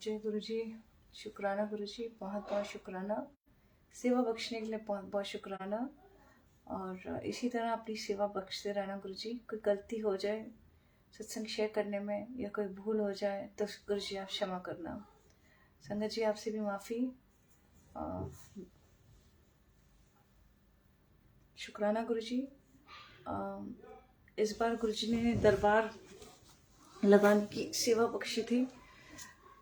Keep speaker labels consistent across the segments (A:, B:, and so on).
A: जय गुरु जी। शुक्राना गुरु जी, बहुत बहुत शुक्राना। सेवा बख्शने के लिए बहुत बहुत शुक्राना। और इसी तरह अपनी सेवा बख्शते रहना गुरु जी। कोई गलती हो जाए सत्संग शेयर करने में या कोई भूल हो जाए तो गुरु जी आप क्षमा करना। संगत जी आपसे भी माफ़ी। शुक्राना गुरु जी। इस बार गुरु जी ने दरबार लगाने की सेवा बख्शी थी,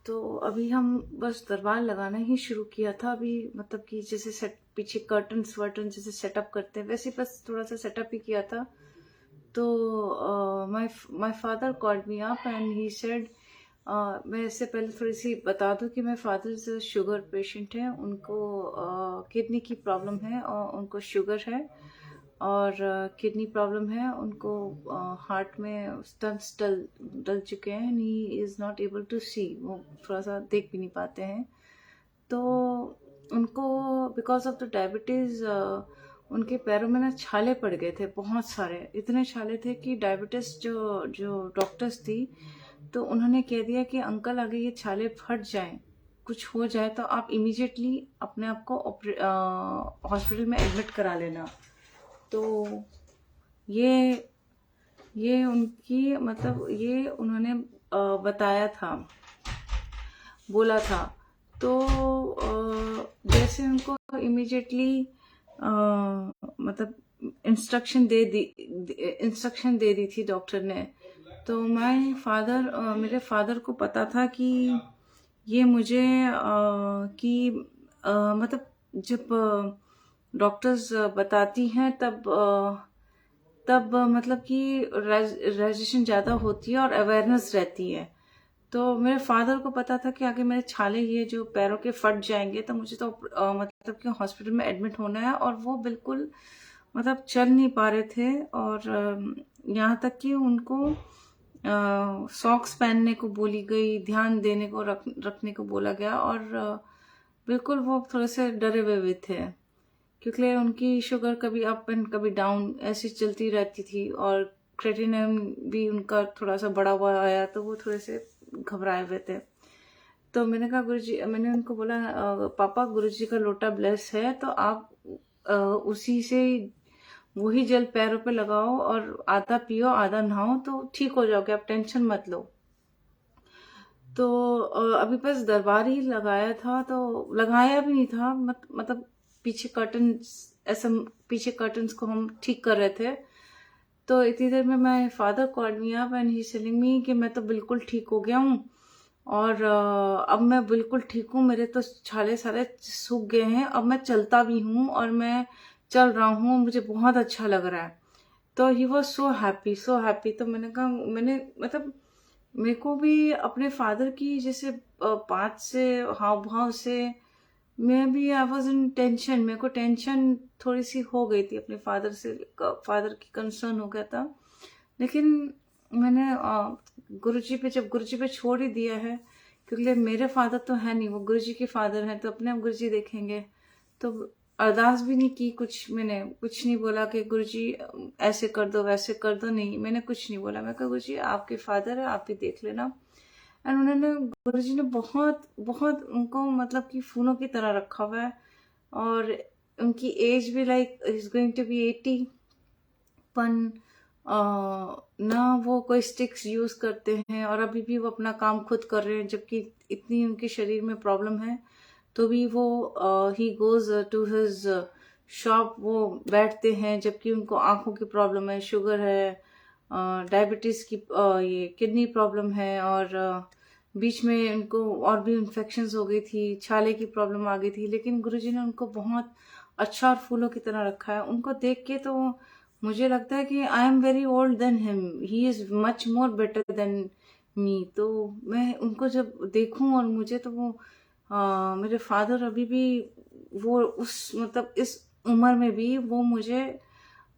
A: तो अभी हम बस दरबार लगाना ही शुरू किया था। अभी मतलब कि जैसे पीछे कर्टन्स वर्टन जैसे सेटअप करते हैं वैसे बस थोड़ा सा सेटअप ही किया था। तो my father called me up and he said, मैं इससे पहले थोड़ी सी बता दूं कि मेरे फादर से शुगर पेशेंट हैं। उनको किडनी की प्रॉब्लम है और उनको शुगर है और किडनी प्रॉब्लम है। उनको हार्ट में स्टंट्स डल चुके हैं and he is not able to see. वो थोड़ा सा देख भी नहीं पाते हैं। तो उनको बिकॉज ऑफ द डायबिटीज़ उनके पैरों में ना छाले पड़ गए थे, बहुत सारे। इतने छाले थे कि डायबिटीज़ जो जो डॉक्टर्स थी तो उन्होंने कह दिया कि अंकल अगर ये छाले फट जाएं, कुछ हो जाए तो आप इमीडिएटली अपने आप को हॉस्पिटल में एडमिट करा लेना। तो ये उनकी मतलब ये उन्होंने बताया था, बोला था। तो जैसे उनको इमीडिएटली मतलब इंस्ट्रक्शन दे दी थी डॉक्टर ने। तो मेरे फादर को पता था कि ये मुझे मतलब जब डॉक्टर्स बताती हैं तब मतलब कि रेजिस्ट्रेशन ज़्यादा होती है और अवेयरनेस रहती है। तो मेरे फादर को पता था कि आगे मेरे छाले ये जो पैरों के फट जाएंगे तो मुझे तो मतलब कि हॉस्पिटल में एडमिट होना है। और वो बिल्कुल मतलब चल नहीं पा रहे थे और यहाँ तक कि उनको सॉक्स पहनने को बोली गई, ध्यान देने को रखने को बोला गया। और बिल्कुल वो थोड़े से डरे हुए थे क्योंकि उनकी शुगर कभी अप एंड कभी डाउन ऐसी चलती रहती थी और क्रेटिनिन भी उनका थोड़ा सा बढ़ा हुआ आया, तो वो थोड़े से घबराए हुए थे। तो मैंने कहा गुरुजी, मैंने उनको बोला पापा गुरुजी का लोटा ब्लेस है तो आप उसी से वही जल पैरों पे लगाओ और आधा पियो आधा नहाओ तो ठीक हो जाओगे, आप टेंशन मत लो। तो अभी बस दरबार ही लगाया था, तो लगाया भी नहीं था मतलब पीछे कर्टन्स को हम ठीक कर रहे थे। तो इतनी देर में my father called me up and he telling me कि मैं तो बिल्कुल ठीक हो गया हूँ और अब मैं बिल्कुल ठीक हूँ। मेरे तो छाले सारे सूख गए हैं, अब मैं चलता भी हूँ और मैं चल रहा हूँ, मुझे बहुत अच्छा लग रहा है। तो he was so happy so happy. तो मैंने कहा मैंने मतलब मेरे को भी अपने फादर की जैसे बात से हाव भाव से मैं भी आई वॉज इन टेंशन। मेरे को टेंशन थोड़ी सी हो गई थी अपने फादर की कंसर्न हो गया था। लेकिन मैंने जब गुरुजी पे छोड़ ही दिया है, क्योंकि मेरे फादर तो है नहीं, वो गुरुजी के फादर हैं, तो अपने आप गुरुजी देखेंगे। तो अरदास भी नहीं की, मैंने कुछ नहीं बोला कि गुरुजी ऐसे कर दो वैसे कर दो, नहीं मैंने कुछ नहीं बोला। मैं कहा गुरुजी आपके फादर है, आप भी देख लेना। एंड उन्होंने गुरुजी ने बहुत बहुत उनको मतलब कि फूलों की तरह रखा हुआ है। और उनकी एज भी like is going to be 80। पन ना वो कोई स्टिक्स यूज करते हैं और अभी भी वो अपना काम खुद कर रहे हैं, जबकि इतनी उनके शरीर में प्रॉब्लम है तो भी वो ही गोज टू हिज शॉप, वो बैठते हैं। जबकि उनको आंखों की प्रॉब्लम है, शुगर है, डायबिटीज की ये किडनी प्रॉब्लम है और बीच में उनको और भी इन्फेक्शंस हो गई थी, छाले की प्रॉब्लम आ गई थी। लेकिन गुरुजी ने उनको बहुत अच्छा और फूलों की तरह रखा है। उनको देख के तो मुझे लगता है कि I am very old than him, he is much more better than me. तो मैं उनको जब देखूं और मुझे तो वो मेरे फादर अभी भी वो उस मतलब इस उम्र में भी वो मुझे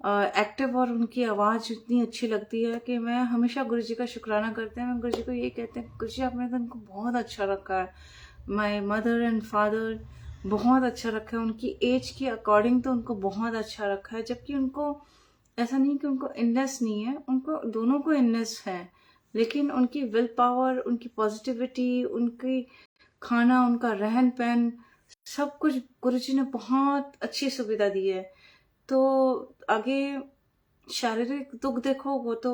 A: एक्टिव और उनकी आवाज़ इतनी अच्छी लगती है कि मैं हमेशा गुरुजी का शुक्राना करते हैं। मैं गुरुजी को ये कहते हैं गुरुजी आपने तो उनको बहुत अच्छा रखा है। माय मदर एंड फादर बहुत अच्छा रखा है, उनकी एज के अकॉर्डिंग तो उनको बहुत अच्छा रखा है। जबकि उनको ऐसा नहीं कि उनको इलनेस नहीं है, उनको दोनों को इलनेस है, लेकिन उनकी विल पावर, उनकी पॉजिटिविटी, उनकी खाना, उनका रहन-सहन, सब कुछ गुरुजी ने बहुत अच्छी सुविधा दी है। तो आगे शारीरिक दुःख देखो वो तो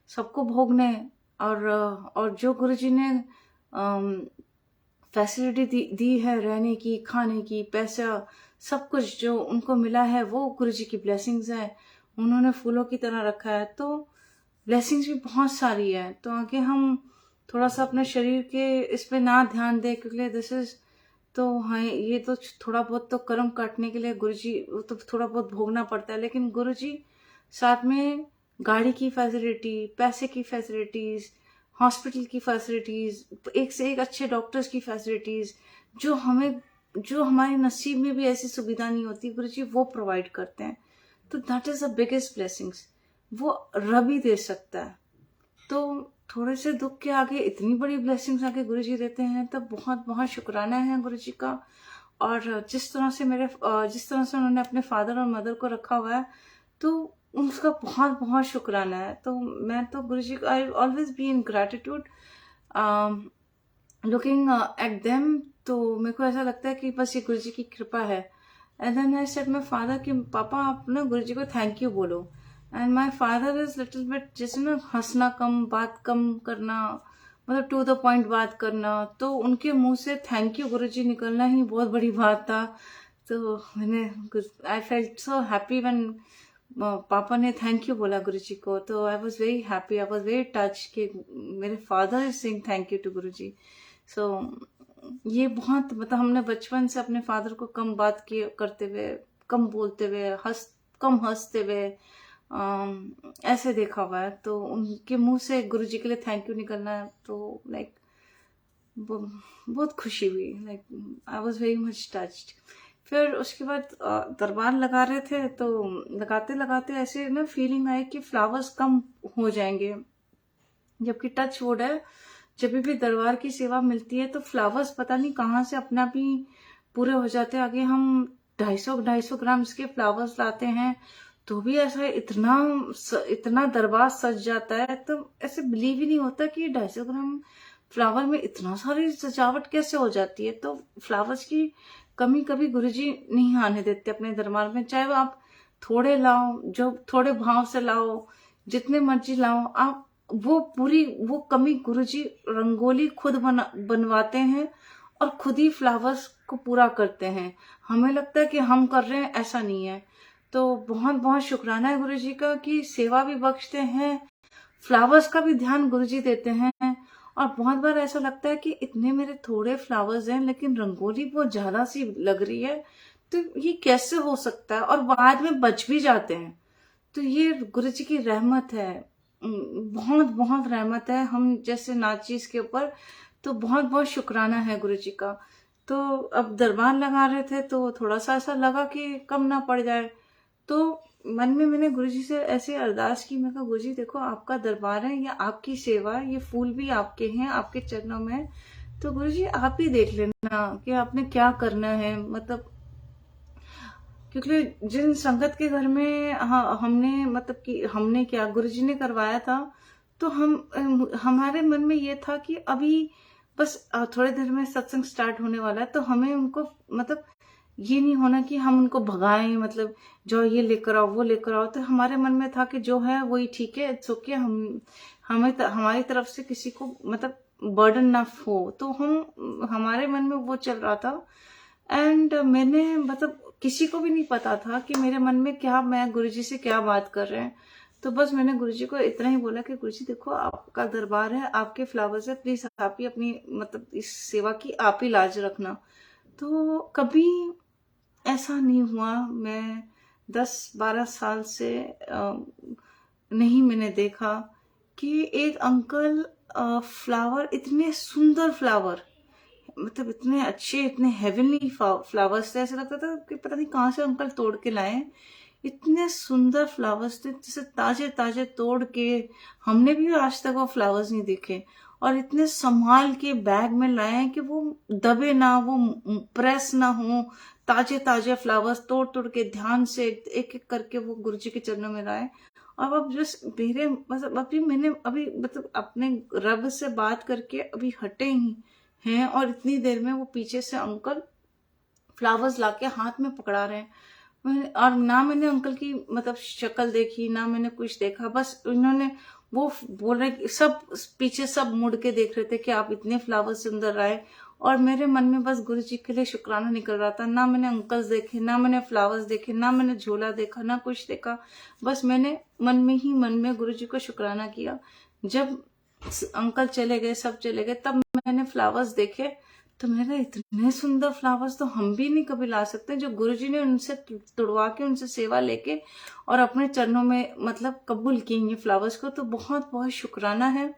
A: सबको भोगना है, और जो गुरुजी ने अम, फैसिलिटी दी है रहने की, खाने की, पैसा, सब कुछ जो उनको मिला है वो गुरुजी की ब्लेसिंग्स है। उन्होंने फूलों की तरह रखा है, तो ब्लेसिंग्स भी बहुत सारी है। तो आगे हम थोड़ा सा अपने शरीर के इस पे ना ध्यान दें, क्योंकि दिस इज तो हाँ, ये तो थोड़ा बहुत तो कर्म काटने के लिए गुरुजी वो तो थोड़ा बहुत भोगना पड़ता है, लेकिन गुरुजी साथ में गाड़ी की फैसिलिटी, पैसे की फैसिलिटीज, हॉस्पिटल की फैसिलिटीज, एक से एक अच्छे डॉक्टर्स की फैसिलिटीज, जो हमारे नसीब में भी ऐसी सुविधा नहीं होती, गुरुजी वो प्रोवाइड करते हैं। तो that is the biggest blessings, वो रब ही दे सकता है। तो थोड़े से दुख के आगे इतनी बड़ी ब्लेसिंग्स आगे गुरुजी देते हैं, तब बहुत बहुत शुक्राना है गुरुजी का। और जिस तरह से उन्होंने अपने फादर और मदर को रखा हुआ है, तो उसका बहुत बहुत शुक्राना है। तो मैं तो गुरुजी को I always be in gratitude looking at them. तो मेरे को ऐसा लगता है कि बस ये गुरुजी की कृपा है। And then I said my father कि पापा आप ना गुरुजी को थैंक यू बोलो। And my father is little bit, जैसे ना हंसना कम, बात कम करना, मतलब टू द पॉइंट बात करना, तो उनके मुंह से थैंक यू गुरुजी निकलना ही बहुत बड़ी बात था। तो मैंने I felt so happy when पापा ने थैंक यू बोला गुरुजी को। तो I was very happy, I was very touch कि मेरे father is saying thank you to Guruji. So ये बहुत, मतलब हमने बचपन से अपने फादर को कम बात किए करते हुए, कम बोलते हुए, कम हंसते हुए ऐसे देखा हुआ है। तो उनके मुंह से गुरुजी के लिए थैंक यू निकलना है, तो लाइक बहुत खुशी हुई, like I was very much touched. फिर उसके बाद दरबार लगा रहे थे, तो लगाते लगाते ऐसे ना फीलिंग आई कि फ्लावर्स कम हो जाएंगे, जबकि टच वुड है, जब भी दरबार की सेवा मिलती है तो फ्लावर्स पता नहीं कहाँ से अपना भी पूरे हो जाते हैं। आगे हम 250 ग्राम्स के फ्लावर्स लाते हैं, तो भी ऐसा इतना दरबार सज जाता है, तो ऐसे बिलीव ही नहीं होता कि 250 ग्राम फ्लावर में इतना सारी सजावट कैसे हो जाती है। तो फ्लावर्स की कमी कभी गुरुजी नहीं आने देते अपने दरबार में, चाहे वो आप थोड़े लाओ, जो थोड़े भाव से लाओ, जितने मर्जी लाओ आप, वो कमी गुरुजी रंगोली खुद बनवाते हैं और खुद ही फ्लावर्स को पूरा करते हैं। हमें लगता है कि हम कर रहे हैं, ऐसा नहीं है। तो बहुत बहुत शुक्राना है गुरुजी का कि सेवा भी बख्शते हैं, फ्लावर्स का भी ध्यान गुरुजी देते हैं। और बहुत बार ऐसा लगता है कि इतने मेरे थोड़े फ्लावर्स हैं लेकिन रंगोली बहुत ज्यादा सी लग रही है, तो ये कैसे हो सकता है, और बाद में बच भी जाते हैं। तो ये गुरुजी की रहमत है, बहुत बहुत रहमत है हम जैसे नाचीज के ऊपर। तो बहुत बहुत शुक्राना है गुरुजी का। तो अब दरबार लगा रहे थे, तो थोड़ा सा ऐसा लगा कि कम ना पड़ जाए, तो मन में मैंने गुरुजी से ऐसे अरदास की। मैं कहा गुरुजी देखो आपका दरबार है, या आपकी सेवा है, ये फूल भी आपके हैं, आपके चरणों में है, तो गुरुजी आप ही देख लेना कि आपने क्या करना है। मतलब क्योंकि जिन संगत के घर में हमने, मतलब कि हमने क्या गुरुजी ने करवाया था, तो हमारे मन में ये था कि अभी बस थोड़े देर में सत्संग स्टार्ट होने वाला है, तो हमें उनको, मतलब ये नहीं होना कि हम उनको भगाएं, मतलब जो ये लेकर आओ वो लेकर आओ। तो हमारे मन में था कि जो है वही ठीक है, इट्स ओके, हमारी तरफ से किसी को मतलब बर्डन ना हो, तो हमारे मन में वो चल रहा था। एंड मैंने, मतलब किसी को भी नहीं पता था कि मेरे मन में क्या, मैं गुरुजी से क्या बात कर रहे हैं। तो बस मैंने गुरुजी को इतना ही बोला कि गुरुजी देखो आपका दरबार है, आपके फ्लावर्स है, प्लीज आप ही अपनी, मतलब इस सेवा की आप ही लाज रखना। तो कभी ऐसा नहीं हुआ, मैं 10-12 साल से नहीं मैंने देखा कि एक अंकल फ्लावर, इतने सुंदर फ्लावर, मतलब इतने अच्छे, इतने हेवनली फ्लावर्स थे, ऐसा लगता था कि पता नहीं कहाँ से अंकल तोड़ के लाए हैं। इतने सुंदर फ्लावर्स थे, जैसे ताजे ताजे तोड़ के, हमने भी आज तक वो फ्लावर्स नहीं देखे, और इतने संभाल के बैग में लाए हैं कि वो दबे ना, वो प्रेस ना हो, ताजे ताजे फ्लावर्स तोड़ तोड़ के ध्यान से एक एक करके वो गुरुजी के चरणों में लाए। और अब जस्ट मतलब अभी मैंने, अभी मतलब अपने रब से बात करके अभी हटे ही हैं और इतनी देर में वो पीछे से अंकल फ्लावर्स लाके हाथ में पकड़ा रहे हैं। और ना मैंने अंकल की मतलब शक्ल देखी, ना मैंने कुछ देखा, बस उन्होंने वो बोल रहे कि सब पीछे सब मुड़ के देख रहे थे कि आप इतने फ्लावर सुंदर आए। और मेरे मन में बस गुरु जी के लिए शुक्राना निकल रहा था। ना मैंने अंकल्स देखे, ना मैंने फ्लावर्स देखे, ना मैंने झोला देखा, ना कुछ देखा। बस मैंने मन में ही मन में गुरु जी को शुक्राना किया। जब अंकल चले गए, सब चले गए, तब मैंने फ्लावर्स देखे तो मेरे इतने सुंदर फ्लावर्स तो हम भी नहीं कभी ला सकते, जो गुरुजी ने उनसे तुड़वा के उनसे सेवा लेके और अपने चरणों में मतलब कबूल किए फ्लावर्स को। तो बहुत बहुत शुक्राना है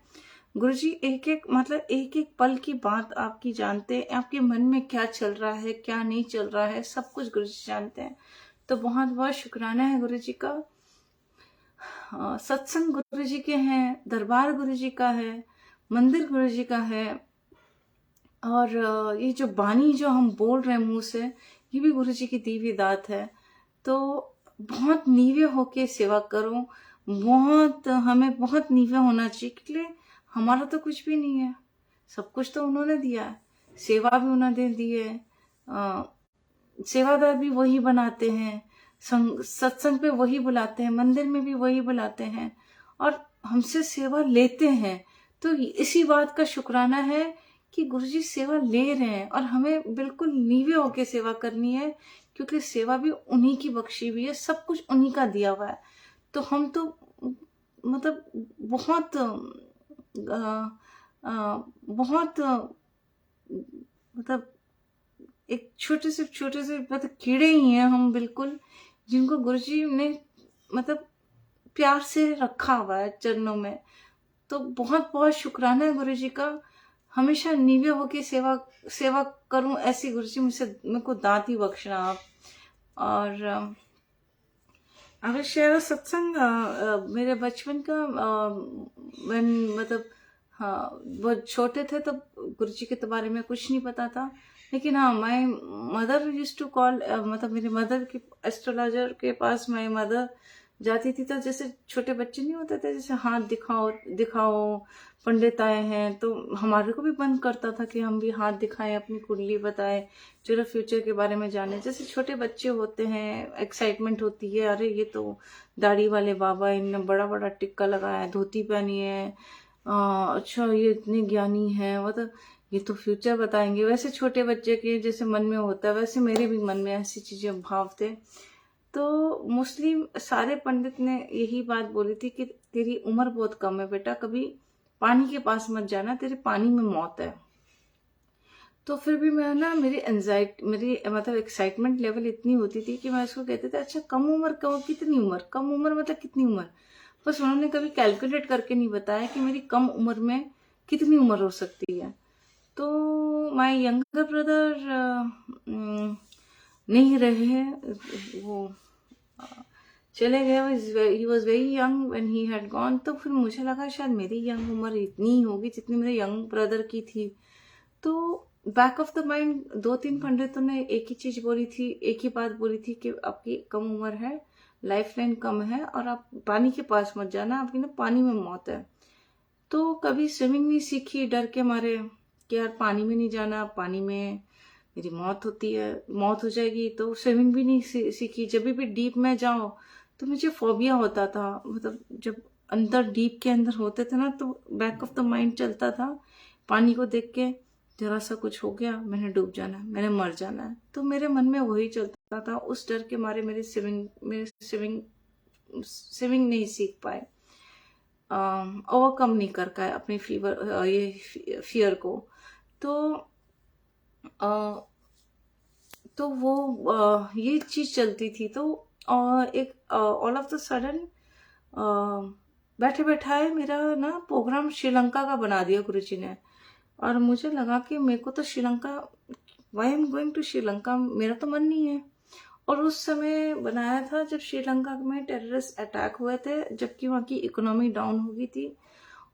A: गुरुजी। एक एक मतलब एक एक पल की बात आपकी जानते हैं, आपके मन में क्या चल रहा है क्या नहीं चल रहा है सब कुछ गुरुजी जानते हैं। तो बहुत बहुत शुक्राना है गुरुजी का। सत्संग गुरुजी के हैं, दरबार गुरुजी का है, मंदिर गुरुजी का है, और ये जो बानी जो हम बोल रहे हैं मुंह से, ये भी गुरु जी की दी हुई दात है। तो बहुत नीवे होके सेवा करो, बहुत हमें बहुत नीवे होना चाहिए, क्योंकि हमारा तो कुछ भी नहीं है, सब कुछ तो उन्होंने दिया है, सेवा भी उन्होंने दी है। सेवादार भी वही बनाते हैं, सत्संग पे वही बुलाते हैं, मंदिर में भी वही बुलाते हैं और हमसे सेवा लेते हैं। तो इसी बात का शुक्राना है कि गुरुजी सेवा ले रहे हैं और हमें बिल्कुल नीवे होके सेवा करनी है, क्योंकि सेवा भी उन्हीं की बख्शी हुई है, सब कुछ उन्हीं का दिया हुआ है। तो हम तो मतलब बहुत बहुत मतलब एक छोटे से मतलब कीड़े ही हैं हम बिल्कुल, जिनको गुरुजी ने मतलब प्यार से रखा हुआ है चरणों में। तो बहुत बहुत शुक्राना है गुरुजी का। हमेशा नीवे होके सेवा करूं, ऐसी गुरुजी मुझसे मेरे को दात ही बख्शना आप। और अगर शेयर सत्संग मेरे बचपन का मतलब हाँ बहुत छोटे थे तब गुरुजी के बारे में कुछ नहीं पता था। लेकिन हाँ, my mother used to call, मतलब मेरी मदर की एस्ट्रोलॉजर के पास माय मदर जाती थी। तो जैसे छोटे बच्चे नहीं होते थे, जैसे हाथ दिखाओ दिखाओ, पंडित आए हैं, तो हमारे को भी मन करता था कि हम भी हाथ दिखाएं, अपनी कुंडली बताएं, चलो फ्यूचर के बारे में जाने। जैसे छोटे बच्चे होते हैं, एक्साइटमेंट होती है, अरे ये तो दाढ़ी वाले बाबा, इनने बड़ा बड़ा टिक्का लगाया है, धोती पहनी है, अच्छा ये इतने ज्ञानी है, मतलब ये तो फ्यूचर बताएंगे। वैसे छोटे बच्चे के जैसे मन में होता है, वैसे मेरे भी मन में ऐसी चीजें भाव थे। तो मोस्टली सारे पंडित ने यही बात बोली थी कि तेरी उम्र बहुत कम है बेटा, कभी पानी के पास मत जाना, तेरे पानी में मौत है। तो फिर भी मैं ना, मेरी एंजाइटी, मेरी मतलब एक्साइटमेंट लेवल इतनी होती थी कि मैं उसको कहते थे अच्छा कम उम्र कहो, कितनी उम्र, कम उम्र मतलब कितनी उम्र। बस उन्होंने कभी कैलकुलेट करके नहीं बताया कि मेरी कम उम्र में कितनी उम्र हो सकती है। तो माय यंगर ब्रदर नहीं रहे, वो चले गए, he was very young when he had gone. तो फिर मुझे लगा शायद मेरी यंग उम्र इतनी ही होगी जितनी मेरे यंग ब्रदर की थी। तो बैक ऑफ द माइंड दो तीन पंडितों ने एक ही चीज बोली थी, एक ही बात बोली थी कि आपकी कम उम्र है, लाइफ लाइन कम है, और आप पानी के पास मत जाना, आपकी ना पानी में मौत है। तो कभी स्विमिंग नहीं सीखी डर के मारे कि यार पानी में नहीं जाना, पानी में मेरी मौत होती है, मौत हो जाएगी। तो स्विमिंग भी नहीं सीखी। जब भी डीप में जाओ तो मुझे फोबिया होता था, मतलब जब अंदर डीप के अंदर होते थे ना, तो बैक ऑफ द माइंड चलता था पानी को देख के, जरा सा कुछ हो गया मैंने डूब जाना है, मैंने मर जाना है। तो मेरे मन में वही चलता था। उस डर के मारे मेरे स्विमिंग नहीं सीख पाए, ओवरकम नहीं कर पाए अपनी ये फियर को। तो तो वो ये चीज चलती थी। तो एक ऑल ऑफ द सडन बैठे बैठाए मेरा ना प्रोग्राम श्रीलंका का बना दिया गुरुजी ने। और मुझे लगा कि मेरे को तो Sri Lanka, why am going to Sri Lanka, मेरा तो मन नहीं है। और उस समय बनाया था जब श्रीलंका में टेररिस्ट अटैक हुए थे, जबकि वहाँ की इकोनॉमी डाउन हो गई थी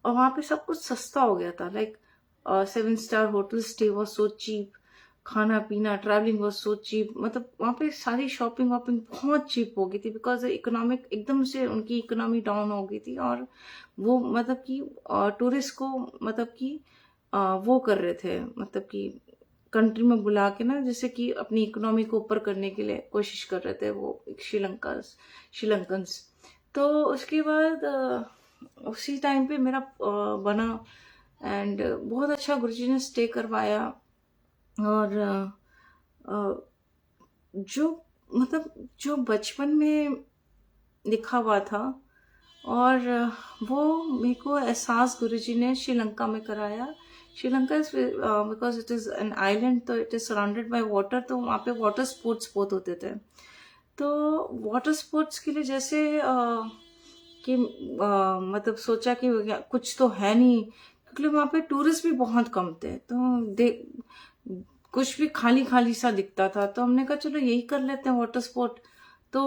A: और वहाँ पे सब कुछ सस्ता हो गया था। Like 7 star hotel stay was so cheap, खाना पीना ट्रैवलिंग वॉज सो चीप, मतलब वहाँ पे सारी शॉपिंग वॉपिंग बहुत चीप हो गई थी, बिकॉज इकोनॉमिक एकदम से उनकी इकोनॉमी डाउन हो गई थी। और वो मतलब कि टूरिस्ट को मतलब कि वो कर रहे थे, मतलब कि कंट्री में बुला के ना, जैसे कि अपनी इकोनॉमी को ऊपर करने के लिए कोशिश कर रहे थे वो श्रीलंकन्स। तो उसके बाद उसी टाइम पे मेरा बना, एंड बहुत अच्छा गुरुजी ने स्टे करवाया। और जो मतलब जो बचपन में लिखा हुआ था, और वो मेरे को एहसास गुरुजी ने श्रीलंका में कराया। Sri Lanka is because it is an island, तो it is surrounded by water, तो वहाँ पे वाटर स्पोर्ट्स बहुत होते थे। तो वाटर स्पोर्ट्स के लिए जैसे कि मतलब सोचा कि कुछ तो है नहीं, क्योंकि वहाँ पे टूरिस्ट भी बहुत कम थे, तो कुछ भी खाली खाली सा दिखता था। तो हमने कहा चलो यही कर लेते हैं वाटर स्पोर्ट। तो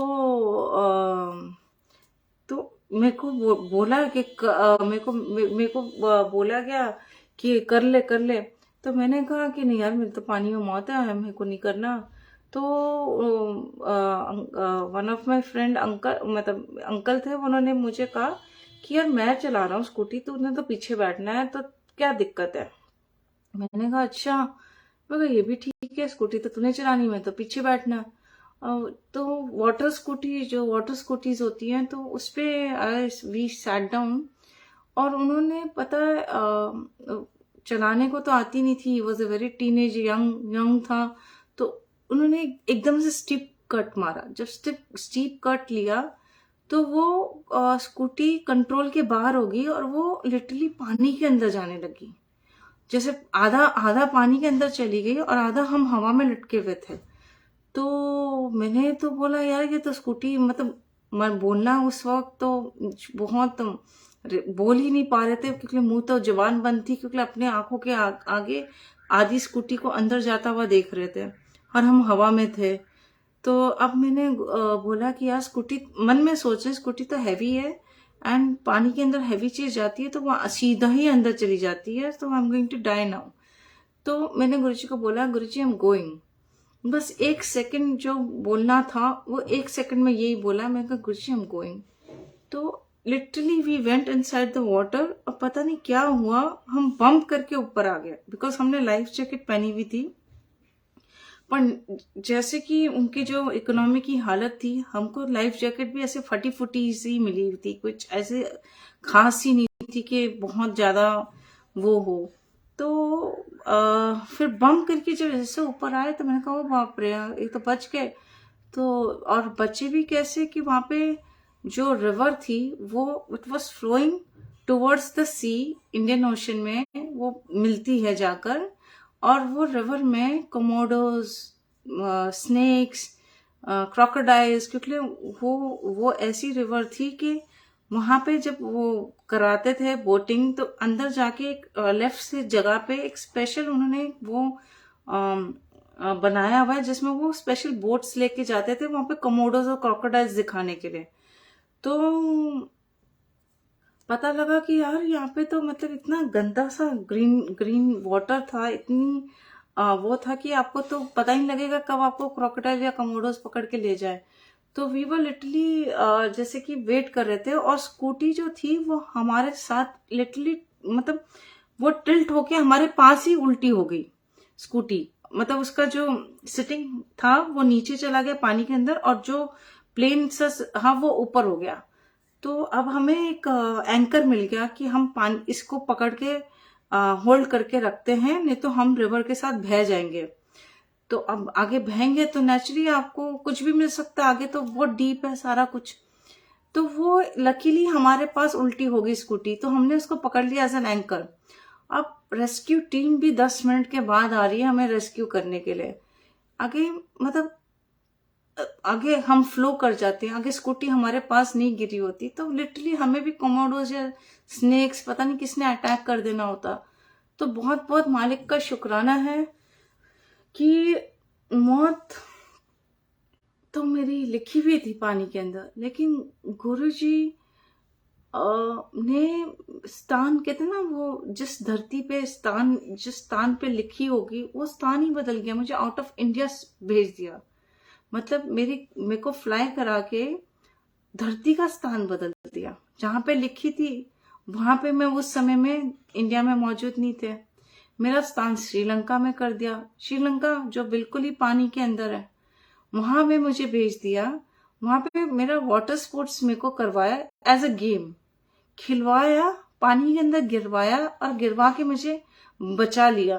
A: तो मेरे को बोला कि मेरे को बोला गया कि कर ले। तो मैंने कहा कि नहीं यार, मेरे तो पानी में मौत है, मेरे को नहीं करना। तो one of my friend uncle, मतलब अंकल थे, उन्होंने मुझे कहा कि यार मैं चला रहा हूँ स्कूटी, तो उन्हें तो पीछे बैठना है, तो क्या दिक्कत है। मैंने कहा अच्छा। मैं कहा ये भी ठीक है, स्कूटी तो तूने चलानी, मैं तो पीछे बैठना। तो वाटर स्कूटीज होती हैं, तो उस पे वी सैट डाउन। और उन्होंने पता है चलाने को तो आती नहीं थी, was a very teenage young था। तो उन्होंने एकदम से स्टीप कट मारा। जब स्टीप कट लिया, तो वो स्कूटी कंट्रोल के बाहर हो गई, और वो लिटरली पानी के अंदर जाने लगी। जैसे आधा आधा पानी के अंदर चली गई, और आधा हम हवा में लटके हुए थे। तो मैंने तो बोला यार ये तो स्कूटी, मतलब मैं बोलना उस वक्त तो बहुत बोल ही नहीं पा रहे थे, क्योंकि मुंह तो जबान बंद थी, क्योंकि अपने आंखों के आगे आधी स्कूटी को अंदर जाता हुआ देख रहे थे, और हम हवा में थे। तो अब मैंने बोला कि यार स्कूटी, मन में सोच रही स्कूटी तो हैवी है, एंड पानी के अंदर हैवी चीज जाती है तो वहाँ सीधा ही अंदर चली जाती है, तो I am going to die now. तो मैंने गुरुजी को बोला, गुरुजी आई एम गोइंग। बस एक सेकंड जो बोलना था, वो एक सेकंड में यही बोला। मैं कहा गुरुजी आई एम गोइंग। तो literally we went inside the water, और पता नहीं क्या हुआ, हम बम्प करके ऊपर आ गए, बिकॉज हमने लाइफ जैकेट पहनी हुई थी। पर जैसे कि उनकी जो इकोनॉमी की हालत थी, हमको लाइफ जैकेट भी ऐसे फटी फुटी सी मिली थी, कुछ ऐसे खास ही नहीं थी कि बहुत ज्यादा वो हो। तो फिर बम करके जब जैसे ऊपर आए, तो मैंने कहा ओ बाप रे, ये तो बच गए। तो और बचे भी कैसे कि वहां पे जो रिवर थी, वो it was flowing towards the sea, Indian ocean में वो मिलती है जाकर। और वो रिवर में कोमोडोज, स्नेक्स, क्रोकोडाइल्स, क्योंकि वो ऐसी रिवर थी कि वहां पे जब वो कराते थे बोटिंग, तो अंदर जाके एक लेफ्ट से जगह पे एक स्पेशल उन्होंने वो बनाया हुआ है, जिसमें वो स्पेशल बोट्स लेके जाते थे वहां पे कोमोडोज और क्रोकोडाइल्स दिखाने के लिए। तो पता लगा कि यार यहाँ पे तो मतलब इतना गंदा सा ग्रीन ग्रीन वाटर था, इतनी वो था कि आपको तो पता ही नहीं लगेगा कब आपको क्रोकोडाइल या कमोडोस पकड़ के ले जाए। तो वी वर लिटरली जैसे कि वेट कर रहे थे, और स्कूटी जो थी वो हमारे साथ लिटरली, मतलब वो टिल्ट होके हमारे पास ही उल्टी हो गई स्कूटी। मतलब उसका जो सिटिंग था वो नीचे चला गया पानी के अंदर, और जो प्लेन सा हाँ वो ऊपर हो गया। तो अब हमें एक एंकर मिल गया कि हम पानी इसको पकड़ के होल्ड करके रखते हैं, नहीं तो हम रिवर के साथ बह जाएंगे। तो अब आगे बहेंगे तो नेचुरली आपको कुछ भी मिल सकता है, आगे तो बहुत डीप है सारा कुछ। तो वो लकीली हमारे पास उल्टी हो गई स्कूटी, तो हमने उसको पकड़ लिया एज एन एंकर। अब रेस्क्यू टीम भी 10 मिनट के बाद आ रही है हमें रेस्क्यू करने के लिए। आगे मतलब आगे हम फ्लो कर जाते हैं, आगे स्कूटी हमारे पास नहीं गिरी होती, तो लिटरली हमें भी कोमोडोज या स्नेक्स पता नहीं किसने अटैक कर देना होता। तो बहुत बहुत मालिक का शुक्राना है कि मौत तो मेरी लिखी हुई थी पानी के अंदर, लेकिन गुरुजी ने स्थान, कहते ना वो जिस धरती पे स्थान, जिस स्थान पे लिखी होगी वो स्थान ही बदल गया, मुझे आउट ऑफ इंडिया भेज दिया। मतलब मेरे को फ्लाई करा के धरती का स्थान बदल दिया। जहां पे लिखी थी वहां पे मैं उस समय में इंडिया में मौजूद नहीं थे। मेरा स्थान श्रीलंका में कर दिया। श्रीलंका जो बिल्कुल ही पानी के अंदर है, वहां पे मुझे भेज दिया। वहां पे मेरा वाटर स्पोर्ट्स मेरे को करवाया एज अ गेम, खिलवाया, पानी के अंदर गिरवाया और गिरवा के मुझे बचा लिया।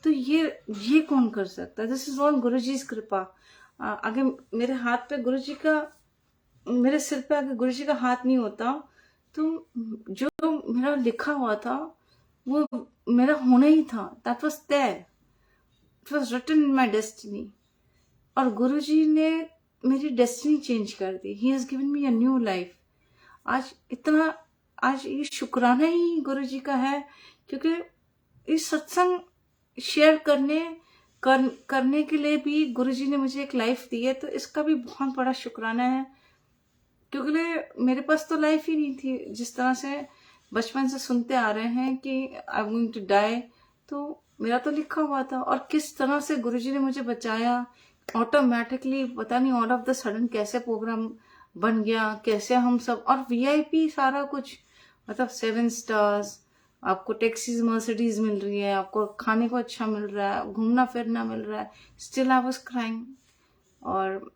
A: तो ये कौन कर सकता है? दिस इज ऑल गुरु जी की कृपा। आगे मेरे हाथ पे गुरु जी का, मेरे सिर पे अगर गुरु जी का हाथ नहीं होता तो जो मेरा लिखा हुआ था वो मेरा होना ही था। That was there, it was written in my destiny. और गुरु जी ने मेरी डेस्टिनी चेंज कर दी। He has given me a new life. आज ये शुक्राना ही गुरु जी का है, क्योंकि इस सत्संग शेयर करने के लिए भी गुरु जी ने मुझे एक लाइफ दी है। तो इसका भी बहुत बड़ा शुक्राना है, क्योंकि मेरे पास तो लाइफ ही नहीं थी। जिस तरह से बचपन से सुनते आ रहे हैं कि I am going to die, तो मेरा तो लिखा हुआ था। और किस तरह से गुरुजी ने मुझे बचाया, ऑटोमेटिकली पता नहीं ऑल ऑफ द सडन कैसे प्रोग्राम बन गया, कैसे हम सब, और वीआईपी सारा कुछ, मतलब 7 स्टार्स, आपको टैक्सीज मर्सिडीज मिल रही है, आपको खाने को अच्छा मिल रहा है, घूमना फिरना मिल रहा है। Still I was crying. और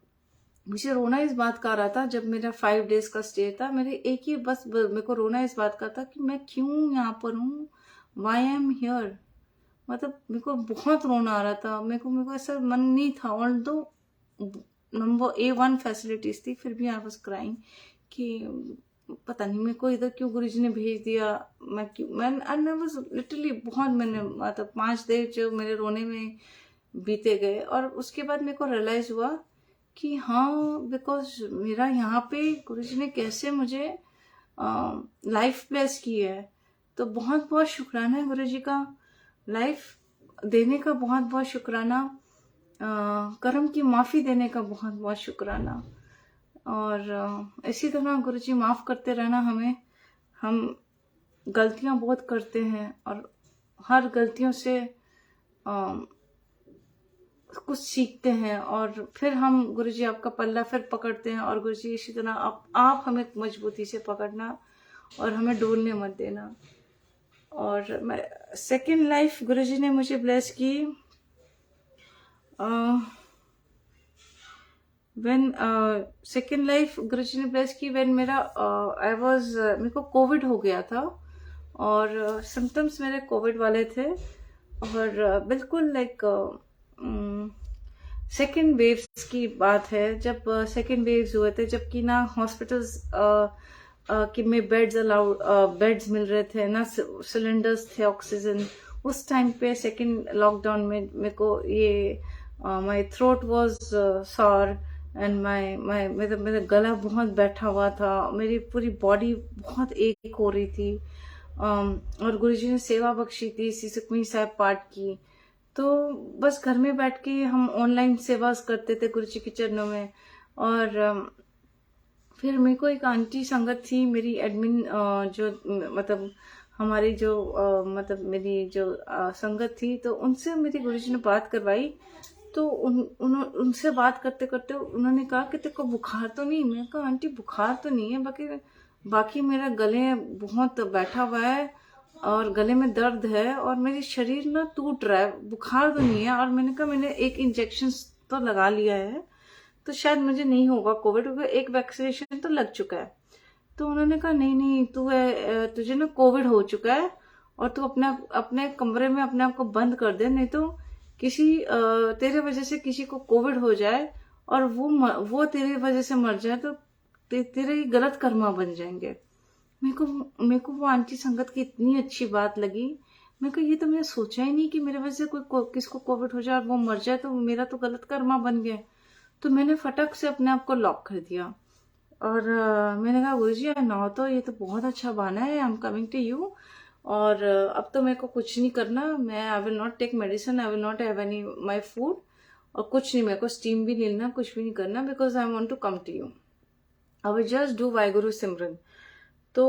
A: मुझे रोना इस बात का आ रहा था, जब मेरा 5 डेज का स्टे था, मेरे एक ही बस मेरे को रोना इस बात का था कि मैं क्यों यहाँ पर हूँ, वाई आई एम हियर। मतलब मेरे को बहुत रोना आ रहा था। मेरे को ऐसा मन नहीं था, ऑल दो नंबर A1 फैसिलिटीज थी, फिर भी आई वाज क्राइंग कि पता नहीं मेरे को इधर क्यों गुरुजी ने भेज दिया। मैं वाज लिटरली बहुत, मैंने मतलब 5 दिन जो मेरे रोने में बीते गए। और उसके बाद मेरे को रियलाइज हुआ कि हाँ, बिकॉज मेरा यहाँ पे गुरुजी ने कैसे मुझे लाइफ ब्लेस की है। तो बहुत बहुत शुक्राना है गुरुजी का, लाइफ देने का बहुत बहुत शुक्राना, कर्म की माफ़ी देने का बहुत बहुत शुक्राना। और इसी तरह गुरुजी माफ़ करते रहना हमें। हम गलतियाँ बहुत करते हैं और हर गलतियों से कुछ सीखते हैं, और फिर हम गुरुजी आपका पल्ला फिर पकड़ते हैं। और गुरुजी इसी तरह आप हमें मजबूती से पकड़ना और हमें डोलने मत देना। और मैं सेकेंड लाइफ गुरुजी ने मुझे ब्लेस की व्हेन सेकेंड लाइफ गुरुजी ने ब्लेस की व्हेन मेरा मेरे को कोविड हो गया था। और सिम्टम्स मेरे कोविड वाले थे, और बिल्कुल लाइक सेकेंड वेव्स की बात है, जब सेकेंड वेव्स हुए थे, जबकि ना हॉस्पिटल्स कि में बेड्स मिल रहे थे, ना सिलेंडर्स थे ऑक्सीजन। उस टाइम पे सेकेंड लॉकडाउन में मेरे को ये my throat was sore and मेरा गला बहुत बैठा हुआ था, मेरी पूरी बॉडी बहुत एक हो रही थी। और गुरुजी ने सेवा बख्शी थी सुखमनी साहिब पाठ की। तो बस घर में बैठ के हम ऑनलाइन सेवा करते थे गुरुजी के चरणों में। और फिर मेरे को एक आंटी संगत थी, मेरी एडमिन जो मतलब हमारी जो मतलब मेरी जो संगत थी, तो उनसे मेरी गुरुजी ने बात करवाई। तो उनसे बात करते करते उन्होंने कहा कि तेरे को बुखार तो नहीं? मैंने कहा आंटी बुखार तो नहीं है, बाकी मेरा गले बहुत बैठा हुआ है और गले में दर्द है और मेरी शरीर ना टूट रहा है, बुखार तो नहीं है। और मैंने कहा मैंने एक इंजेक्शन तो लगा लिया है, तो शायद मुझे नहीं होगा कोविड, क्योंकि एक वैक्सीनेशन तो लग चुका है। तो उन्होंने कहा नहीं नहीं, तुझे ना कोविड हो चुका है और तू अपने कमरे में अपने आप को बंद कर दे, नहीं तो तेरे वजह से किसी को कोविड हो जाए और वो तेरे वजह से मर जाए तो तेरे गलत कर्मा बन जाएंगे। मेरे को वो आंटी संगत की इतनी अच्छी बात लगी। मेरे को ये तो मैंने सोचा ही नहीं कि मेरे वजह से किसको कोविड हो जाए और वो मर जाए तो मेरा तो गलत कर्मा बन गया। तो मैंने फटक से अपने आप को लॉक कर दिया और मैंने कहा गुरुजी नाउ तो ये तो बहुत अच्छा बहाना है, I am coming to you. और अब तो मेरे को कुछ नहीं करना, मैं I will not take medicine, I will not have any my food, और कुछ नहीं, मेरे को स्टीम भी लेना, कुछ भी नहीं करना, because I want to come to you. I will just do Waheguru सिमरन। तो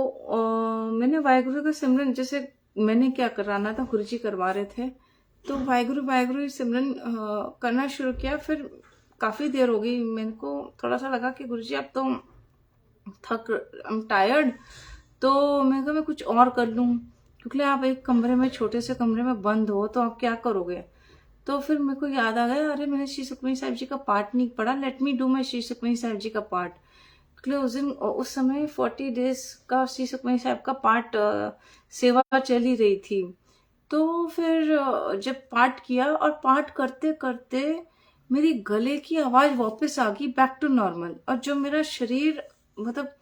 A: मैंने वाहेगुरु का सिमरन, जैसे मैंने क्या कराना था गुरुजी करवा रहे थे, तो वाहेगुरु सिमरन करना शुरू किया। फिर काफी देर हो गई, मेरे को थोड़ा सा लगा कि गुरुजी अब तो आई एम टायर्ड, तो मैं कहा मैं कुछ और कर लूँ। क्योंकि आप एक कमरे में, छोटे से कमरे में बंद हो तो आप क्या करोगे। तो फिर मेरे को याद आ गया, अरे मैंने श्री सुखमनी साहिब जी का पाठ नहीं पढ़ा, let me do my Shri Sukhmani Sahib ji का पाठ। क्योंकि उस दिन, उस समय 40 डेज का श्री सुखमनी साहिब का पाठ सेवा चल ही रही थी। तो फिर जब पाठ किया, और पाठ करते करते मेरी गले की आवाज वापस आ गई बैक टू नॉर्मल। और जो मेरा शरीर, मतलब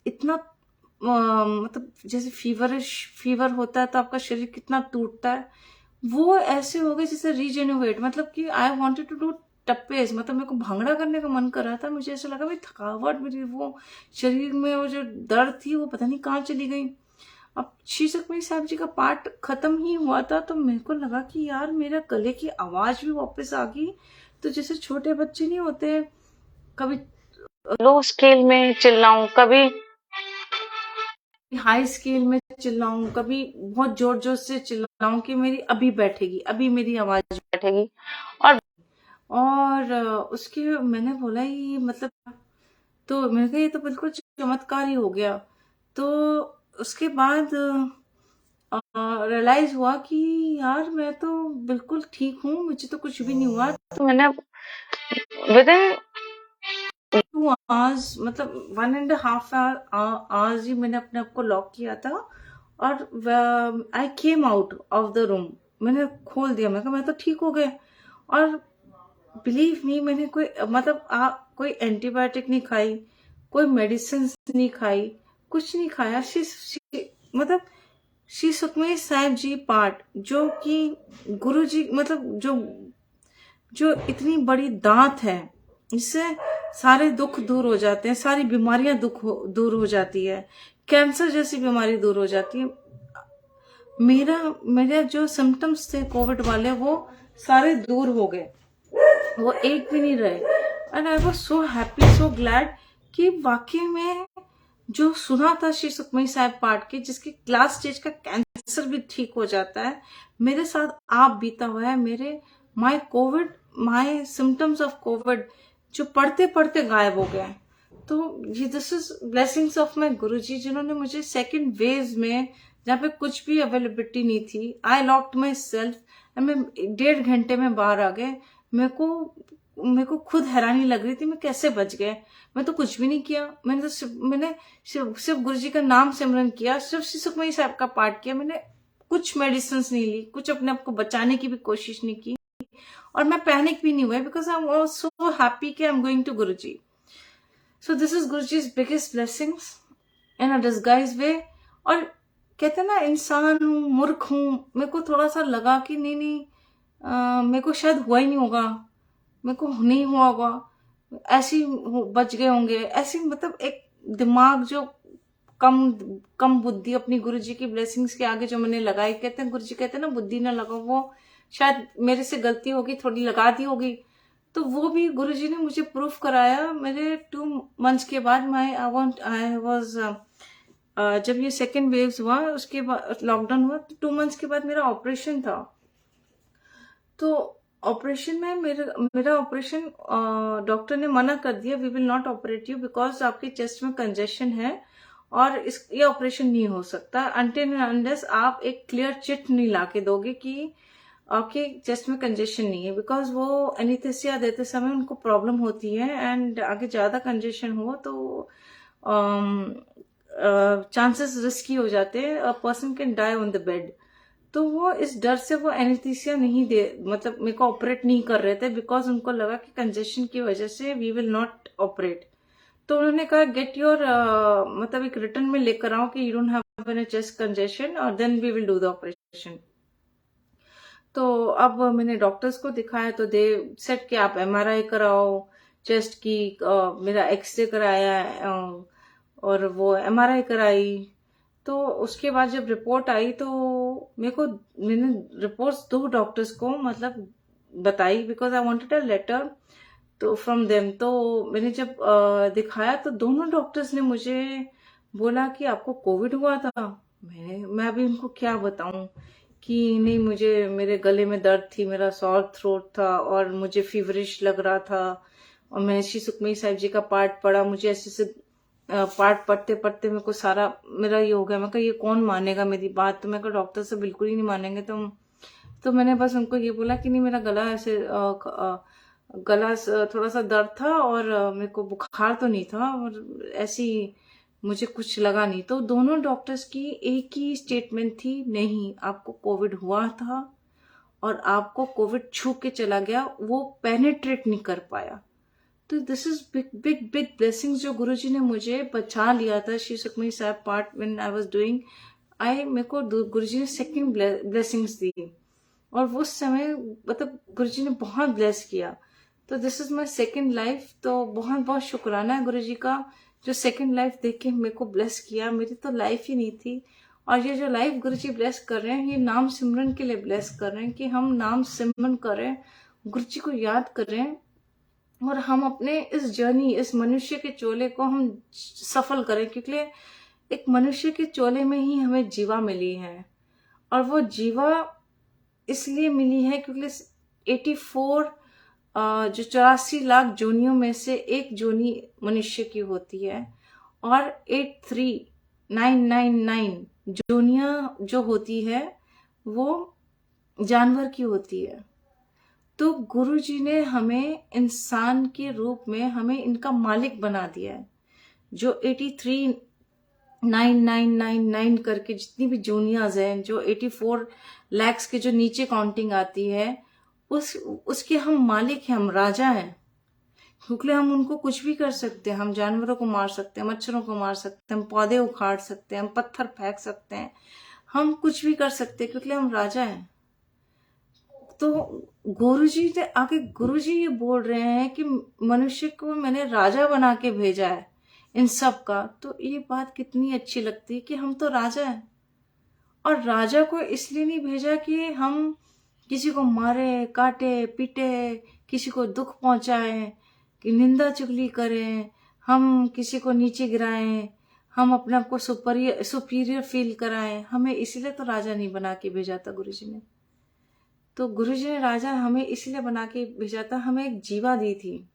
A: इतना मतलब जैसे फीवर होता है तो आपका शरीर कितना टूटता है, वो ऐसे हो गए जैसे रीजेन्युएट। मतलब कि आई वांटेड टू डू टप्पेज, मतलब मेरे को भांगड़ा करने का मन कर रहा था। मुझे ऐसा लगा भाई थकावट, मेरी वो शरीर में वो जो दर्द थी वो पता नहीं कहाँ चली गई। अब श्री सुखमनी साहब जी का पाठ खत्म ही हुआ था तो मेरे को लगा कि यार मेरा गले की आवाज भी वापस आ गई। तो जैसे छोटे बच्चे नहीं होते, कभी लो स्केल में चिल्लाऊं, कभी हाई स्केल में चिल्लाऊं, कभी बहुत जोर जोर से चिल्लाऊं कि मेरी अभी बैठेगी, अभी मेरी आवाज बैठेगी। और उसके मैंने बोला ये मतलब, तो मैंने कहा ये तो बिल्कुल चमत्कार ही हो गया। तो उसके बाद रियलाइज हुआ कि यार मैं तो बिल्कुल ठीक हूँ, मुझे तो कुछ भी नहीं हुआ। तो मैंने विद इन 2 आवर्स, मतलब 1.5 आवर्स ही मैंने अपने आप को लॉक किया था। और I came out of the room, मैंने खोल दिया, मैं कहा मैं तो ठीक हो गया। और बिलीव मी, मैंने कोई मतलब कोई एंटीबायोटिक नहीं खाई, कोई मेडिसिन नहीं खाई, कुछ नहीं खाया। मतलब श्री सुखमनी साहिब जी पाठ, जो कि गुरु जी, मतलब जो जो इतनी बड़ी दात है, इससे सारे दुख दूर हो जाते हैं, सारी बीमारियां दूर हो जाती है, कैंसर जैसी बीमारी दूर हो जाती है। मेरा जो सिम्टम्स थे कोविड वाले, वो सारे दूर हो गए, वो एक भी नहीं रहे। And I was so happy, so glad कि वाकई में जो सुना था श्री सुखमनी साहिब पाठ के, जिसकी लास्ट स्टेज का कैंसर भी ठीक हो जाता है, मेरे साथ आप बीता हुआ है। मेरे माय सिम्टम्स ऑफ कोविड जो पढ़ते पढ़ते गायब हो गए। तो ये this is blessings of my Guruji, जिन्होंने मुझे सेकंड वेव में, जहाँ पे कुछ भी अवेलेबिलिटी नहीं थी, आई लॉक्ड माई सेल्फ, मैं 1.5 घंटे में बाहर आ गए। मेरे को खुद हैरानी लग रही थी, मैं कैसे बच गए। मैं तो कुछ भी नहीं किया, मैंने सिर्फ गुरु जी का नाम सिमरन किया, सिर्फ श्री सुखमनी साहब का पाठ किया। मैंने कुछ मेडिसिन नहीं ली, कुछ अपने आप को बचाने की भी कोशिश नहीं की, और मैं पैनिक भी नहीं हुआ, because I was so happy कि I am going to Guru ji. So this is Guru ji's biggest blessings in a disguise way. और कहते हैं ना, इंसान हूं, मूर्ख हूं, मेरे को थोड़ा सा लगा कि नहीं, मेरे को शायद हुआ ही नहीं होगा, मेरे को नहीं हुआ होगा, ऐसे ही बच गए होंगे, ऐसे मतलब एक दिमाग जो कम कम बुद्धि अपनी गुरुजी की ब्लेसिंग्स के आगे जो मैंने लगाई। कहते हैं गुरुजी कहते हैं ना, बुद्धि ना लगाओ, वो शायद मेरे से गलती होगी, थोड़ी लगा दी होगी। तो वो भी गुरुजी ने मुझे प्रूफ कराया। मेरे 2 मंथ्स के बाद आई वाज जब ये सेकेंड वेव्स हुआ, उसके बाद लॉकडाउन हुआ, तो 2 मंथ्स के बाद मेरा ऑपरेशन था। तो ऑपरेशन में मेरा ऑपरेशन, डॉक्टर ने मना कर दिया, we will not operate you because आपके चेस्ट में कंजेशन है, और ये ऑपरेशन नहीं हो सकता अनटिल एंड अनलेस आप एक क्लियर चिट नहीं ला के दोगे कि आपके चेस्ट में कंजेशन नहीं है। बिकॉज वो एनेस्थीसिया देते समय उनको प्रॉब्लम होती है, एंड आगे ज्यादा कंजेशन हो तो चांसेस रिस्की हो जाते हैं, a person can die on the bed. तो वो इस डर से वो एनेस्थीसिया नहीं दे, मतलब मेरे को ऑपरेट नहीं कर रहे थे, बिकॉज उनको लगा कि कंजेशन की वजह से वी विल नॉट ऑपरेट। तो उन्होंने कहा गेट योर मतलब एक रिटर्न में लेकर आओ कि you don't have any chest congestion, और then we will do the operation. तो अब मैंने डॉक्टर्स को दिखाया, तो दे सेट कि आप एमआरआई कराओ चेस्ट की। मेरा एक्सरे कराया, और वो एमआरआई कराई। तो उसके बाद जब रिपोर्ट आई तो मैंने रिपोर्ट्स 2 डॉक्टर्स को मतलब बताई, because I wanted a letter तो फ्रॉम देम। तो मैंने जब दिखाया तो दोनों डॉक्टर्स ने मुझे बोला कि आपको कोविड हुआ था। मैं अभी उनको क्या बताऊं कि नहीं, मुझे मेरे गले में दर्द थी, मेरा सॉर थ्रोट था, और मुझे फीवरिश लग रहा था, और मैंने श्री सुखमनी साहिब जी का पाठ पढ़ा, मुझे ऐसे पाठ पढ़ते पढ़ते मेरे को सारा मेरा ये हो गया। मैं कहा ये कौन मानेगा मेरी बात, तो मैं कहा डॉक्टर से बिल्कुल ही नहीं मानेंगे। तो मैंने बस उनको ये बोला कि नहीं, मेरा गला ऐसे थोड़ा सा दर्द था और मेरे को बुखार तो नहीं था और ऐसी मुझे कुछ लगा नहीं। तो दोनों डॉक्टर्स की एक ही स्टेटमेंट थी, नहीं आपको कोविड हुआ था और आपको कोविड छू के चला गया, वो पेनिट्रेट नहीं कर पाया। तो this is big big big blessings जो गुरुजी ने मुझे बचा लिया था। श्री सुखमनी साहब part when I was doing, मेरे को गुरुजी ने सेकंड ब्लेसिंग्स दी और उस समय मतलब गुरुजी ने बहुत ब्लेस किया। तो this is my second life. तो बहुत बहुत शुक्राना है गुरुजी का जो सेकंड लाइफ देख के मेरे को ब्लेस किया। मेरी तो लाइफ ही नहीं थी, और ये जो लाइफ गुरुजी ब्लेस कर रहे हैं ये नाम सिमरन के लिए ब्लेस कर रहे हैं कि हम नाम सिमरन करें, गुरुजी को याद करें और हम अपने इस जर्नी, इस मनुष्य के चोले को हम सफल करें, क्योंकि एक मनुष्य के चोले में ही हमें जीवा मिली है। और वो जीवा इसलिए मिली है क्योंकि 84 जो 84 लाख जोनियों में से एक जोनी मनुष्य की होती है और 83999 जोनियां जो होती है वो जानवर की होती है। तो गुरुजी ने हमें इंसान के रूप में हमें इनका मालिक बना दिया है। जो 83,999 करके जितनी भी जूनियाज हैं, जो 84 लैक्स के जो नीचे काउंटिंग आती है, उसके हम मालिक हैं, हम राजा हैं। क्योंकि हम उनको कुछ भी कर सकते हैं, हम जानवरों को मार सकते हैं, मच्छरों को मार सकते हैं, हम पौधे उखाड़ सकते हैं, हम पत्थर फेंक सकते हैं, हम कुछ भी कर सकते हैं क्योंकि हम राजा हैं। तो गुरुजी ये बोल रहे हैं कि मनुष्य को मैंने राजा बना के भेजा है इन सब का। तो ये बात कितनी अच्छी लगती है कि हम तो राजा हैं, और राजा को इसलिए नहीं भेजा कि हम किसी को मारे, काटे, पीटे, किसी को दुख पहुंचाएं, कि निंदा चुगली करें, हम किसी को नीचे गिराएं, हम अपने आप को सुपीरियर फील कराएं। हमें इसीलिए तो राजा नहीं बना के भेजा था गुरुजी ने। तो गुरुजी ने राजा हमें इसलिए बना के भेजा था, हमें एक जीवा दी थी।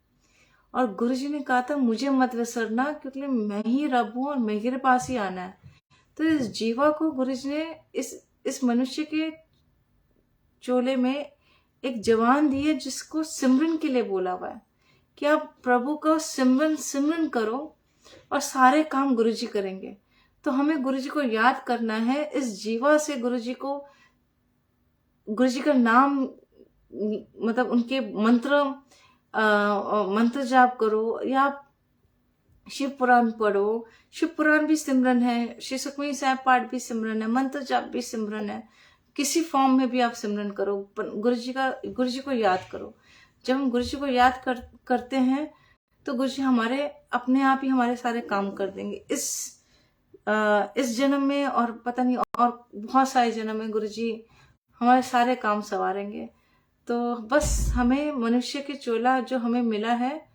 A: और गुरुजी ने कहा था मुझे मत विसरना क्योंकि मैं ही रब हूं और मेरे पास ही आना है। तो इस जीवा को गुरुजी ने इस मनुष्य के चोले में एक जवान दी है जिसको सिमरन के लिए बोला हुआ है कि आप प्रभु का सिमरन करो और सारे काम गुरुजी करेंगे। तो हमें गुरुजी को याद करना है। इस जीवा से गुरुजी का नाम, मतलब उनके मंत्र जाप करो, या आप शिव पुराण पढ़ो। शिव पुराण भी सिमरन है, श्री सुखमनी साहब पाठ भी सिमरन है, मंत्र जाप भी सिमरन है। किसी फॉर्म में भी आप सिमरन करो, गुरुजी को याद करो। जब हम गुरुजी को याद करते हैं तो गुरुजी हमारे अपने आप ही हमारे सारे काम कर देंगे। इस जन्म में और पता नहीं और बहुत सारे जन्म में गुरुजी हमारे सारे काम संवारेंगे। तो बस हमें मनुष्य के चोला जो हमें मिला है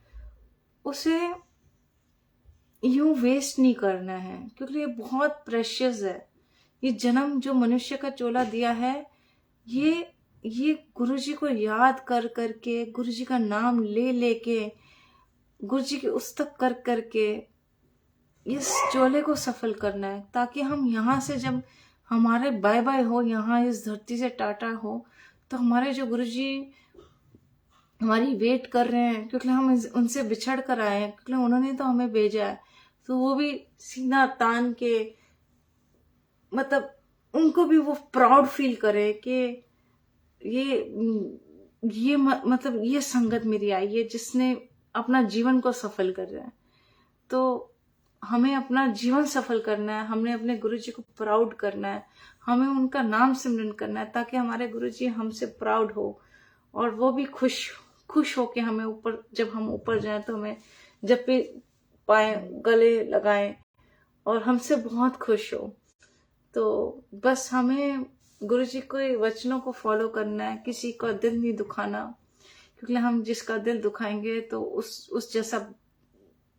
A: उसे यूं वेस्ट नहीं करना है, क्योंकि ये बहुत प्रेशियस है। ये जन्म जो मनुष्य का चोला दिया है, ये गुरुजी को याद कर करके, गुरुजी का नाम ले लेके, गुरुजी के उस्तक कर करके इस चोले को सफल करना है, ताकि हम यहाँ से जब हमारे बाय बाय हो, यहाँ इस धरती से टाटा हो, तो हमारे जो गुरुजी हमारी वेट कर रहे हैं, क्योंकि हम उनसे बिछड़ कर आए हैं, क्योंकि उन्होंने तो हमें भेजा है। तो वो भी सीना तान के, मतलब उनको भी वो प्राउड फील करे कि मतलब ये संगत मेरी आई है जिसने अपना जीवन को सफल कर रहा है। तो हमें अपना जीवन सफल करना है, हमने अपने गुरुजी को प्राउड करना है, हमें उनका नाम सिमरन करना है, ताकि हमारे गुरुजी हमसे प्राउड हो और वो भी खुश हो के हमें ऊपर, जब हम ऊपर जाएं तो हमें जब भी पाए गले लगाएं और हमसे बहुत खुश हो। तो बस हमें गुरुजी के वचनों को फॉलो करना है, किसी का दिल नहीं दुखाना, क्योंकि हम जिसका दिल दुखाएंगे तो उस जैसा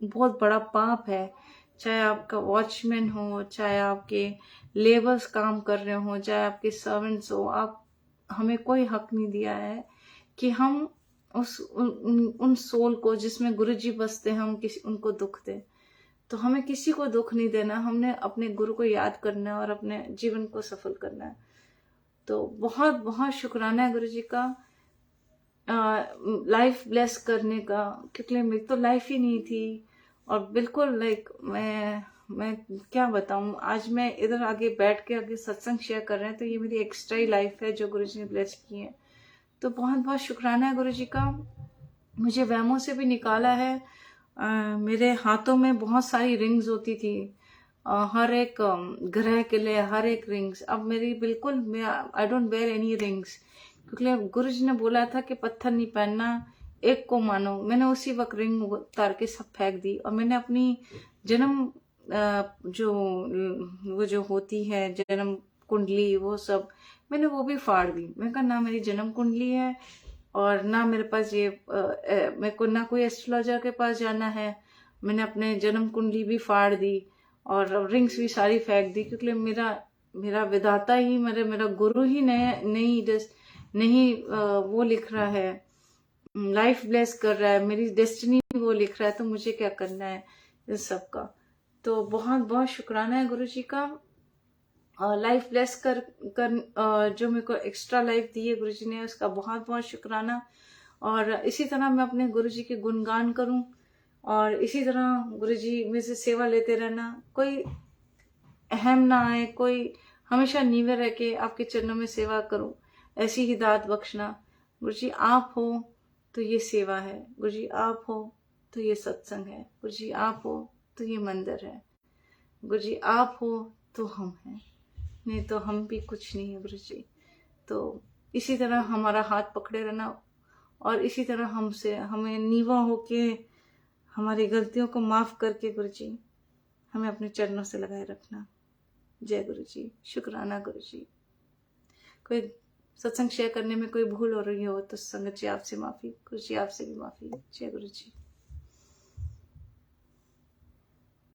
A: बहुत बड़ा पाप है। चाहे आपका वॉचमैन हो, चाहे आपके लेबर्स काम कर रहे हो, चाहे आपके सर्वेंट्स हो, हमें कोई हक नहीं दिया है कि हम उन सोल को जिसमें गुरुजी बसते हैं, हम उनको दुख दे। तो हमें किसी को दुख नहीं देना, हमने अपने गुरु को याद करना है और अपने जीवन को सफल करना है। तो बहुत बहुत शुक्राना है गुरु जी का लाइफ ब्लेस करने का, क्योंकि मेरी तो लाइफ ही नहीं थी। और बिल्कुल लाइक मैं क्या बताऊं, आज मैं इधर आगे बैठ के आगे सत्संग शेयर कर रहे हैं, तो ये मेरी एक्स्ट्रा ही लाइफ है जो गुरु जी ने ब्लेस की है। तो बहुत बहुत शुक्राना है गुरु जी का। मुझे वहमों से भी निकाला है। मेरे हाथों में बहुत सारी रिंग्स होती थी, हर एक ग्रह के लिए हर एक रिंग्स। अब मेरी बिल्कुल I don't wear any rings, क्योंकि गुरु जी ने बोला था कि पत्थर नहीं पहनना, एक को मानो। मैंने उसी वक्त रिंग उतार के सब फेंक दी, और मैंने अपनी जन्म जो वो जो होती है जन्म कुंडली, वो सब मैंने वो भी फाड़ दी। मैंने कहा ना मेरी जन्म कुंडली है, और ना मेरे पास ये मेरे को ना कोई एस्ट्रोलॉजर के पास जाना है। मैंने अपने जन्म कुंडली भी फाड़ दी और रिंग्स भी सारी फेंक दी, क्योंकि मेरा विधाता ही मेरा गुरु ही नहीं वो लिख रहा है, लाइफ ब्लेस कर रहा है, मेरी डेस्टिनी वो लिख रहा है, तो मुझे क्या करना है इस सब का। तो बहुत बहुत शुक्राना है गुरु जी का। लाइफ ब्लेस कर जो मेरे को एक्स्ट्रा लाइफ दी है गुरु जी ने, उसका बहुत बहुत शुक्राना। और इसी तरह मैं अपने गुरु जी के गुणगान करूं, और इसी तरह गुरु जी में से सेवा लेते रहना। कोई अहम ना आए, कोई हमेशा नीवे रह के आपके चरणों में सेवा करूं, ऐसी ही दात बख्शना। गुरु जी आप हो तो ये सेवा है, गुरु जी आप हो तो ये सत्संग है, गुरु जी आप हो तो ये मंदिर है, गुरु जी आप हो तो हम हैं, नहीं तो हम भी कुछ नहीं है गुरु जी। तो इसी तरह हमारा हाथ पकड़े रहना, और इसी तरह हमें नीवा होके हमारी गलतियों को माफ करके गुरु जी हमें अपने चरणों से लगाए रखना। जय गुरु जी, शुक्राना गुरु जी। कोई सत्संग शेयर करने में कोई भूल हो रही हो तो संगत जी आपसे माफी, गुरु जी आपसे भी माफी। जय गुरु जी।